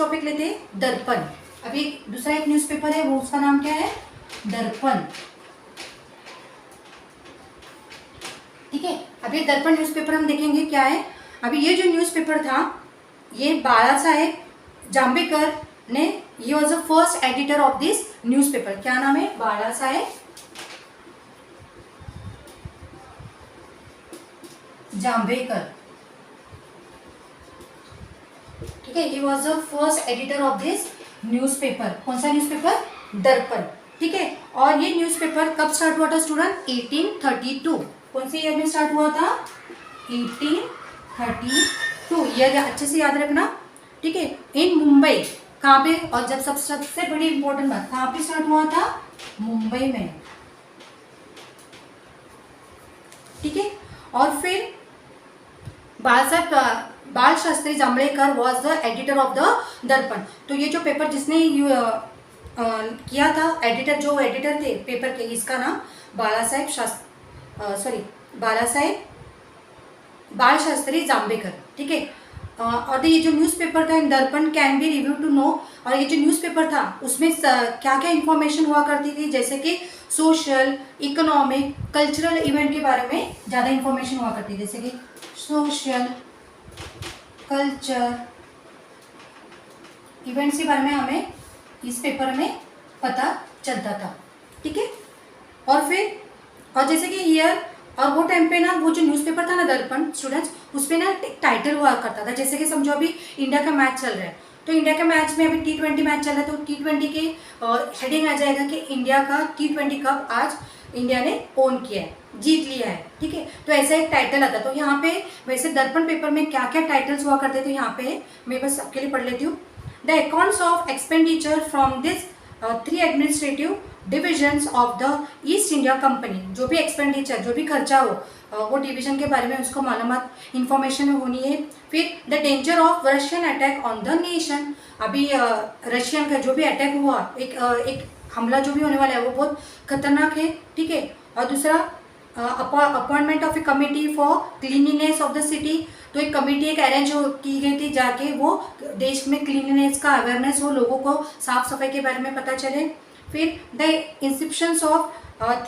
Topic लेते हैं दर्पण। अभी दूसरा एक न्यूज़पेपर है, वो उसका नाम क्या है, दर्पण। ठीक है, अभी दर्पण न्यूज़पेपर हम देखेंगे क्या है। अभी ये जो न्यूज़पेपर था, ये बाला साहेब जांभेकर ने, ये was the first editor of this newspaper. क्या नाम है, बाला साहेब जांभेकर। ठीक है, he was the first editor of this newspaper. कौन सा न्यूज़पेपर, दर्पण। ठीक है, और ये न्यूज़पेपर कब स्टार्ट हुआ था स्टूडेंट, 1832। कौन से ईयर में स्टार्ट हुआ था, 1832। ईयर अच्छे से याद रखना। ठीक है, इन मुंबई, कहाँ पे, और जब सबसे बड़ी इंपॉर्टेंट बात, कहाँ पे स्टार्ट हुआ था, मुंबई में। ठीक है, और फिर बाल Shastri Jambhekar was the editor of the दर्पण। तो ये जो पेपर जिसने किया था, एडिटर, जो एडिटर थे पेपर के, इसका नाम बाल शास्त्री जांभेकर। ठीक है, और ये जो न्यूज़पेपर था in Darpan can be review to know, और ये जो न्यूज़पेपर था उसमें क्या क्या इंफॉर्मेशन हुआ करती थी, जैसे कि सोशल, इकोनॉमिक, कल्चरल इवेंट के बारे में ज़्यादा इंफॉर्मेशन हुआ करती थी, जैसे कि सोशल, कल्चर इवेंट्स के बारे में हमें इस पेपर में पता चलता था। ठीक है, और जैसे कि ईयर, और वो टाइम पे ना, वो जो न्यूज़पेपर था ना दर्पण स्टूडेंट्स, उस पर ना टाइटल हुआ करता था। जैसे कि समझो अभी इंडिया का मैच चल रहा है, तो इंडिया के मैच में अभी T20 मैच चल रहा है, तो T20 के हेडिंग आ जाएगा कि इंडिया का T20 कप आज इंडिया ने ओन किया है, जीत लिया है। ठीक है, तो ऐसा एक टाइटल आता। तो यहाँ पे वैसे दर्पण पेपर में क्या क्या टाइटल्स हुआ करते थे, यहाँ पे मैं बस आपके लिए पढ़ लेती हूँ। The accounts of expenditure from this 3 administrative divisions of the east India company. जो भी एक्सपेंडिचर, जो भी खर्चा हो, वो डिवीजन के बारे में उसको मालूमात इन्फॉर्मेशन होनी है। फिर the danger of Russian attack on the nation. अभी रशियन का जो भी अटैक हुआ, एक हमला जो भी होने वाला है, वो बहुत खतरनाक है। ठीक है, और दूसरा appointment of A committee for cleanliness of the city. तो एक कमेटी एक अरेंज की गई थी, जाके वो देश में क्लीनिनेस का अवेयरनेस हो, लोगों को साफ सफाई के बारे में पता चले। फिर the inscriptions of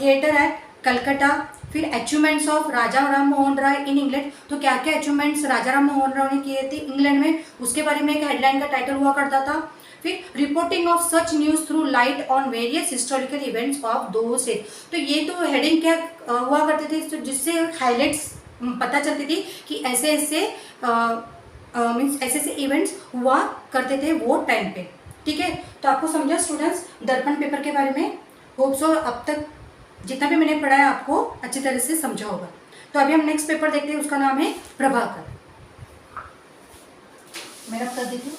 theatre at Calcutta. फिर achievements of Raja Ram Mohan Roy in England. तो क्या क्या अचीवमेंट्स राजा राम मोहन राय ने किए थे इंग्लैंड में, उसके बारे में एक हेडलाइन का टाइटल हुआ करता था। फिर reporting of such news through light on various historical events of those days. तो ये तो हेडिंग क्या हुआ करते थे, तो जिससे हाईलाइट्स पता चलती थी कि ऐसे ऐसे मीन्स ऐसे ऐसे इवेंट्स हुआ करते थे वो टाइम पे। ठीक है, तो आपको समझा स्टूडेंट्स दर्पण पेपर के बारे में। होप सो अब तक जितना भी मैंने पढ़ा है आपको अच्छी तरह से समझा होगा। तो अभी हम नेक्स्ट पेपर देखते हैं, उसका नाम है प्रभाकर। मेरा कर देती हूँ,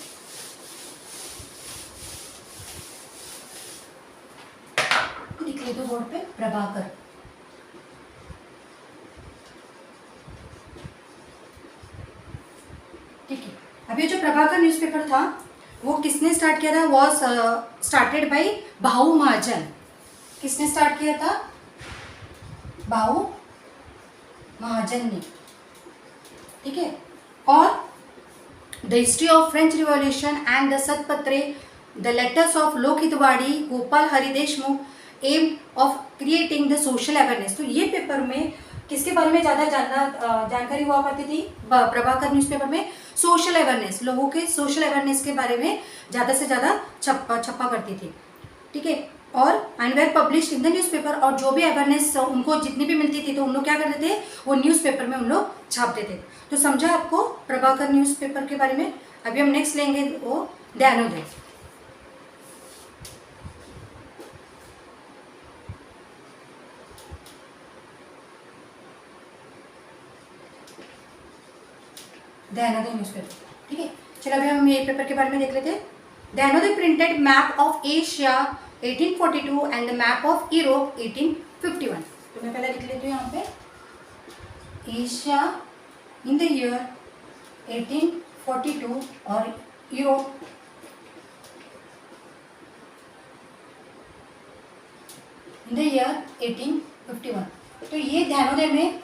लिख ले दो बोर्ड पे, प्रभाकर। ठीक है, अभी जो प्रभाकर न्यूज़पेपर था वो किसने स्टार्ट किया था, was started by Bhau Mahajan. किसने स्टार्ट किया था, भाऊ महाजन ने। ठीक है, और the history of French revolution and the Shatapatre, the letters of Lokhitwadi, Gopal Hari Deshmukh, aim of creating the social awareness. तो ये पेपर में किसके बारे में ज़्यादा जानकारी हुआ करती थी, प्रभाकर न्यूज़पेपर में सोशल अवेयरनेस, लोगों के सोशल अवेयरनेस के बारे में ज़्यादा से ज़्यादा छपा करती थी। ठीक है, और and were publish in the newspaper. और जो भी अवेयरनेस उनको जितनी भी मिलती थी, तो उन लोग क्या करते थे, वो न्यूज़पेपर में उन लोग छापते थे। तो समझा आपको प्रभाकर न्यूज़पेपर के बारे में। अभी हम नेक्स्ट लेंगे वो ज्ञानोदय। ज्ञानोदय न्यूज़पेपर। ठीक है, चलो अभी हम ये पेपर के बारे में देख लेते हैं। Gyanodaya printed map of Asia 1842 and the map of Europe 1851। तो मैं पहले लिख लेती हूँ यहाँ पे, एशिया इन द ईयर 1842 और यूरोप इन द ईयर 1851। तो ये ध्यानोदय में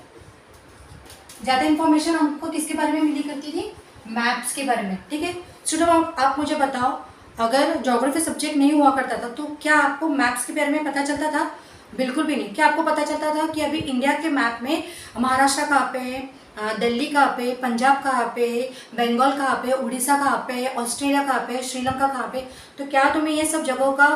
ज़्यादा इंफॉर्मेशन हमको किसके बारे में मिली करती थी, मैप्स के बारे में। ठीक है, स्टूडेंट आप मुझे बताओ, अगर ज्योग्राफी सब्जेक्ट नहीं हुआ करता था तो क्या आपको मैप्स के बारे में पता चलता था? बिल्कुल भी नहीं। क्या आपको पता चलता था कि अभी इंडिया के मैप में महाराष्ट्र कहाँ पे है, दिल्ली कहाँ पे, पंजाब कहाँ पे, बंगाल कहाँ पे, उड़ीसा कहाँ पे, ऑस्ट्रेलिया कहाँ पे, श्रीलंका कहाँ पे? तो क्या तुम्हें ये सब जगहों का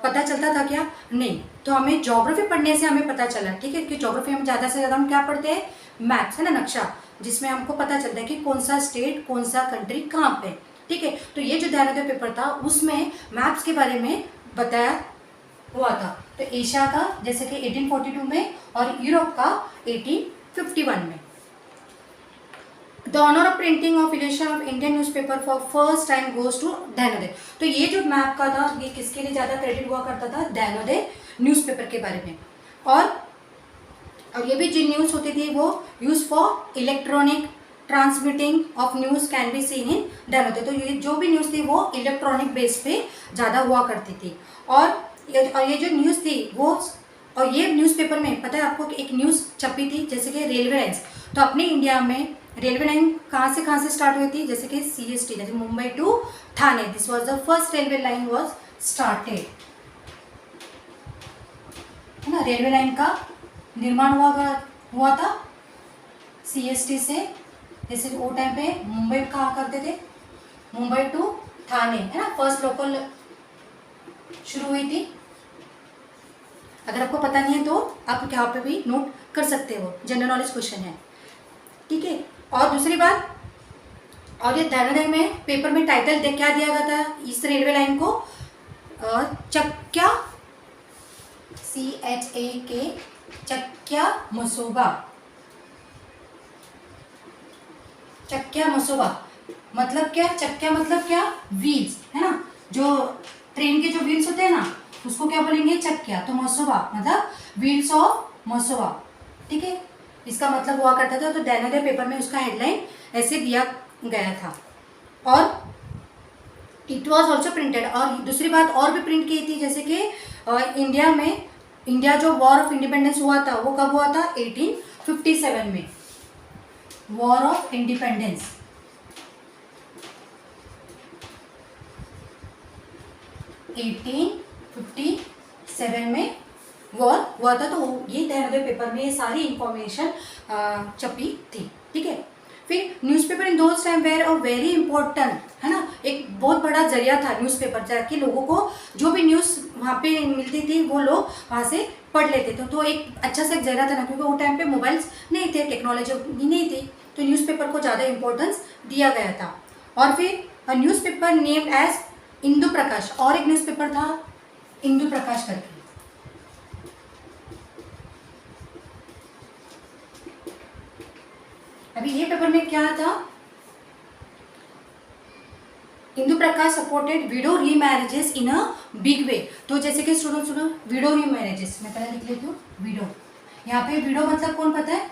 पता चलता था क्या? नहीं। तो हमें ज्योग्राफी पढ़ने से हमें पता चला, ठीक है, कि ज्योग्राफी में ज़्यादा से ज़्यादा हम क्या पढ़ते हैं? मैप्स, है ना, नक्शा, जिसमें हमको पता चलता है कि कौन सा स्टेट, कौन सा कंट्री कहाँ पे, ठीक है। तो ये जो ध्यानोदय पेपर था उसमें मैप्स के बारे में बताया हुआ था। तो एशिया का जैसे कि 1842 में और यूरोप का 1851 में। The honour of printing of election of Indian newspaper for first time goes to Dnyanoday. तो ये जो मैप का था ये किसके लिए ज़्यादा क्रेडिट हुआ करता था? ध्यानोदय न्यूज़पेपर के बारे में। और ये भी जो न्यूज़ होती थी वो use for electronic transmitting of news can be seen in Dnyanoday. तो ये जो भी न्यूज़ थी वो इलेक्ट्रॉनिक बेस पे ज़्यादा हुआ करती थी। और ये जो न्यूज़ थी वो, और ये न्यूज़पेपर में पता है आपको कि एक न्यूज़ छपी थी जैसे कि रेलवे लाइन्स। तो अपने इंडिया में रेलवे लाइन कहाँ से स्टार्ट हुई थी? जैसे कि CST, जैसे Mumbai to Thane, this was the first railway line was started, है ना। रेलवे लाइन का निर्माण हुआ था CST से। जैसे वो टाइम पे मुंबई कहाँ करते थे? मुंबई टू ठाणे, है ना, फर्स्ट लोकल शुरू हुई थी। अगर आपको पता नहीं है तो आप यहाँ पे भी नोट कर सकते हो, जनरल नॉलेज क्वेश्चन है, ठीक है। और दूसरी बात, और ये ध्यानोदय में पेपर में टाइटल क्या दिया गया था इस रेलवे लाइन को? चक्या, CHAK, चक्या मसोबा। चक्या मसोबा मतलब क्या? चक्या मतलब क्या? व्हील्स, है ना, जो ट्रेन के जो व्हील्स होते हैं ना उसको क्या बोलेंगे? चक्या। तो मसोबा मतलब व्हील्स ऑफ मसोबा, ठीक है, इसका मतलब हुआ करता था। तो ध्यानोदय पेपर में उसका हेडलाइन ऐसे दिया गया था। और इट वॉज ऑल्सो प्रिंटेड। और दूसरी बात और भी प्रिंट की थी, जैसे कि इंडिया जो वॉर ऑफ इंडिपेंडेंस हुआ था वो कब हुआ था? 1857 में, वॉर ऑफ इंडिपेंडेंस। 1857 में वॉर हुआ था। तो ये ध्यानोदय पेपर में ये सारी इंफॉर्मेशन छपी थी, ठीक है। फिर newspaper in those time were a very important, है ना, एक बहुत बड़ा जरिया था न्यूज़पेपर, ताकि लोगों को जो भी न्यूज़ वहाँ पे मिलती थी वो लोग वहाँ से पढ़ लेते थे। तो एक अच्छा सा एक जरिया था ना, क्योंकि वो टाइम पे मोबाइल्स नहीं थे, टेक्नोलॉजी नहीं थी, तो न्यूज़पेपर को ज़्यादा इंपॉर्टेंस दिया गया था। और फिर newspaper named as Indu Prakash, और एक न्यूज़पेपर था इंदु प्रकाश करके। अभी ये पेपर में क्या था? Indu Prakash supported widow remarriages in a big way. तो जैसे कि स्टूडेंट विडो रीमैरेजेस, मैं पहले लिख लेती हूँ विडो। यहाँ पे विडो मतलब कौन पता है?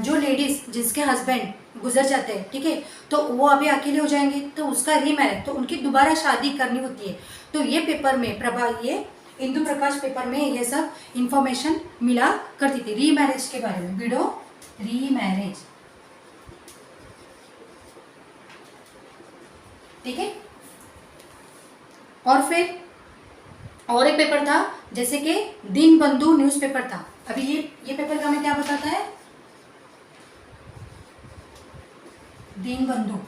जो लेडीज जिसके हस्बैंड गुजर जाते हैं, ठीक है, तो वो अभी अकेले हो जाएंगे, तो उसका रीमैरेज, तो उनकी दोबारा शादी करनी होती है। तो ये पेपर में ये इंदु प्रकाश पेपर में ये सब इंफॉर्मेशन मिला करती थी रीमैरेज के बारे में, विडो रीमैरेज, ठीक है। और फिर और एक पेपर था जैसे कि दीनबंधु न्यूज़पेपर था। अभी ये पेपर का हमें क्या बताता है? दीनबंधु।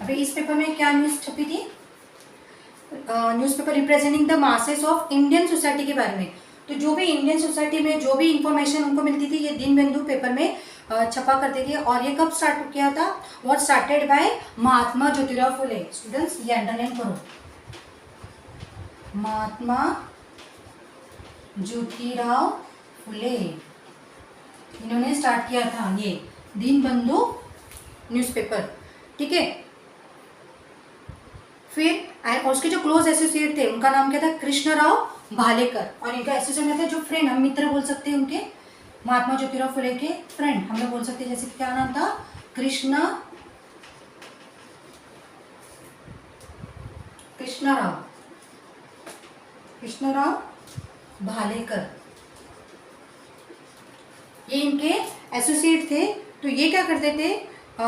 अभी इस पेपर में क्या न्यूज़ छपी थी? Newspaper representing the masses of Indian society के बारे में। तो जो भी इंडियन सोसाइटी में जो भी इंफॉर्मेशन उनको मिलती थी ये दीनबंधु पेपर में छपा करते थे। और ये कब स्टार्ट किया था? What started by Mahatma Jyotirao Phule. Students ये अंडरलाइन करो, महात्मा ज्योतिराव फुले, इन्होंने स्टार्ट किया था ये दीनबंधु न्यूज़पेपर, ठीक है। फिर उसके जो क्लोज एसोसिएट थे उनका नाम क्या था? कृष्णराव भालेकर। और इनका एसोसिएट में थे जो फ्रेंड, हम मित्र बोल सकते हैं उनके, महात्मा ज्योतिराव फुले के फ्रेंड हम लोग बोल सकते हैं, जैसे क्या नाम था? कृष्णराव भालेकर, ये इनके एसोसिएट थे। तो ये क्या करते थे?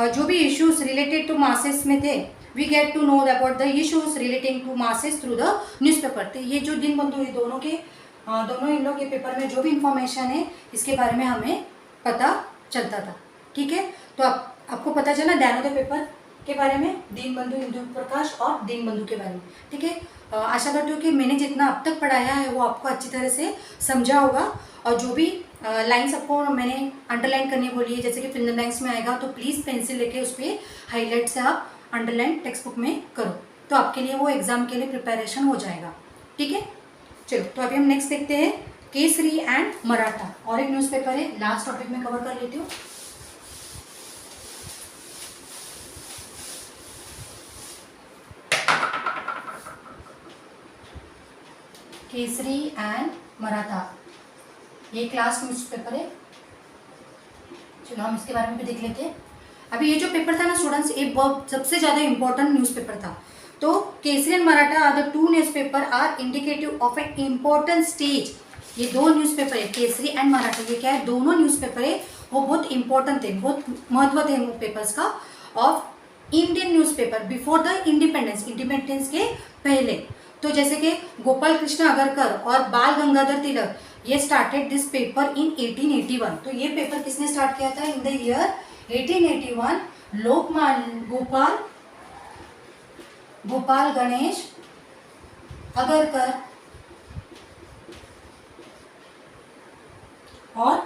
जो भी इश्यूज रिलेटेड टू मासेस में थे we get to know about the issues relating to masses through the newspaper. तो ये जो दीनबंधु ये दोनों इन लोग के पेपर में जो भी इंफॉर्मेशन है इसके बारे में हमें पता चलता था। ठीक है, तो आपको पता चला ज्ञानोदय पेपर के बारे में, दीनबंधु इंदु प्रकाश और दीनबंधु के बारे में। ठीक है, आशा करती हूँ कि मैंने जितना अब तक पढ़ाया है वो आपको अच्छी तरह से समझा होगा, और जो भी लाइन्स आपको मैंने अंडरलाइन करनी बोली है, जैसे कि फिल्म लाइन्स में आएगा, तो प्लीज़ पेंसिल लेके उस पर हाईलाइट से आप अंडरलाइन टेक्स्ट बुक में करो, तो आपके लिए वो एग्ज़ाम के लिए प्रिपरेशन हो जाएगा। ठीक है, चलो तो अभी हम नेक्स्ट देखते हैं केसरी एंड मराठा, और एक न्यूज़पेपर है, लास्ट टॉपिक में कवर कर लेती हूँ। केसरी एंड मराठा, ये क्लास न्यूज़पेपर है। चलो हम इसके बारे में भी देख लेते हैं। अभी ये जो पेपर था ना स्टूडेंट्स, ये बहुत सबसे ज़्यादा इंपॉर्टेंट न्यूज़पेपर था। तो Kesari and Maratha are the two newspaper are indicative of an important stage. ये दो न्यूज़पेपर है, केसरी एंड मराठा, ये क्या है, दोनों न्यूज़पेपर है, वो बहुत इंपॉर्टेंट थे, बहुत महत्व थे उन पेपर्स का, of Indian newspaper before the independence के पहले। तो जैसे कि गोपाल कृष्ण अगरकर और बाल गंगाधर तिलक, ये स्टार्टेड दिस पेपर इन 1881। तो ये पेपर किसने स्टार्ट किया था? In the year 1881 Lokmanya Gopal Ganesh Agarkar और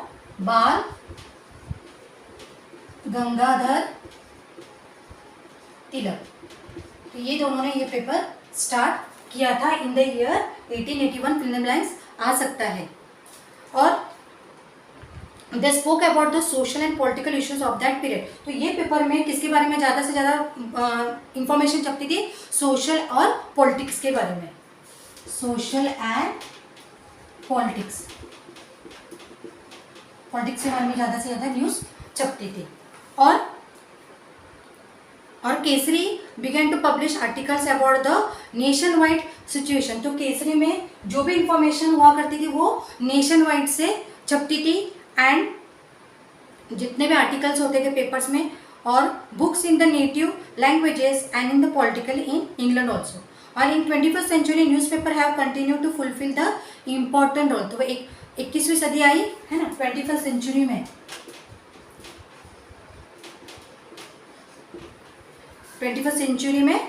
बाल गंगाधर तिलक, तो ये दोनों ने ये पेपर स्टार्ट किया था in the year 1881। Film lines आ सकता है। और they spoke about the social and political issues of that period. तो ये पेपर में किसके बारे में ज़्यादा से ज़्यादा इंफॉर्मेशन छपती थी? सोशल और पॉलिटिक्स के बारे में, सोशल एंड पॉलिटिक्स के बारे में ज़्यादा से ज़्यादा न्यूज़ छपती थी। और Kesari began to publish articles about the nationwide situation. तो केसरी में जो भी इंफॉर्मेशन हुआ करती थी वो नेशन वाइड से छपती थी, एंड जितने भी आर्टिकल्स होते थे पेपर्स में, और books in the native languages and in the political in England also. और in 21st century newspaper have continue to fulfil the important role. तो 21वीं सदी आई है ना, 21st सेंचुरी में 21st सेंचुरी में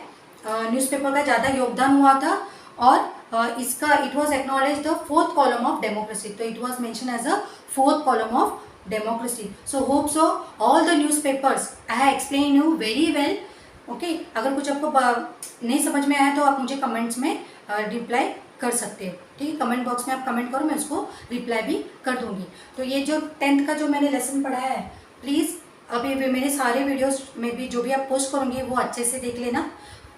न्यूज़पेपर का ज़्यादा योगदान हुआ था, और इसका it was acknowledge the fourth column of democracy. तो it was mention as a fourth column of democracy. So hope so all the newspapers I have explain you very well. Okay, अगर कुछ आपको नहीं समझ में आया तो आप मुझे कमेंट्स में रिप्लाई कर सकते हो। ठीक है, कमेंट बॉक्स में आप कमेंट करो, मैं उसको रिप्लाई भी कर दूंगी। तो ये जो 10th का जो मैंने लेसन पढ़ाया है, प्लीज़ अभी मेरे सारे वीडियोस में भी जो भी आप पोस्ट करूँगी वो अच्छे से देख लेना,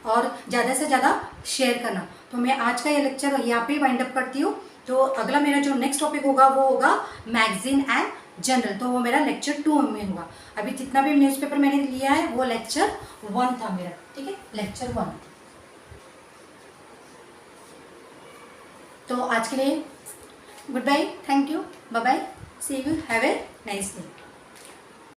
और ज़्यादा से ज़्यादा शेयर करना। तो मैं आज का ये लेक्चर यहाँ पे वाइंड अप करती हूँ। तो अगला मेरा जो नेक्स्ट टॉपिक होगा वो होगा मैगजीन एंड जनरल, तो वो मेरा लेक्चर 2 में होगा। अभी जितना भी न्यूज़पेपर मैंने लिया है वो लेक्चर 1 था मेरा। ठीक है, लेक्चर 1। तो आज के लिए good bye, thank you, bye bye, see you, have a nice day.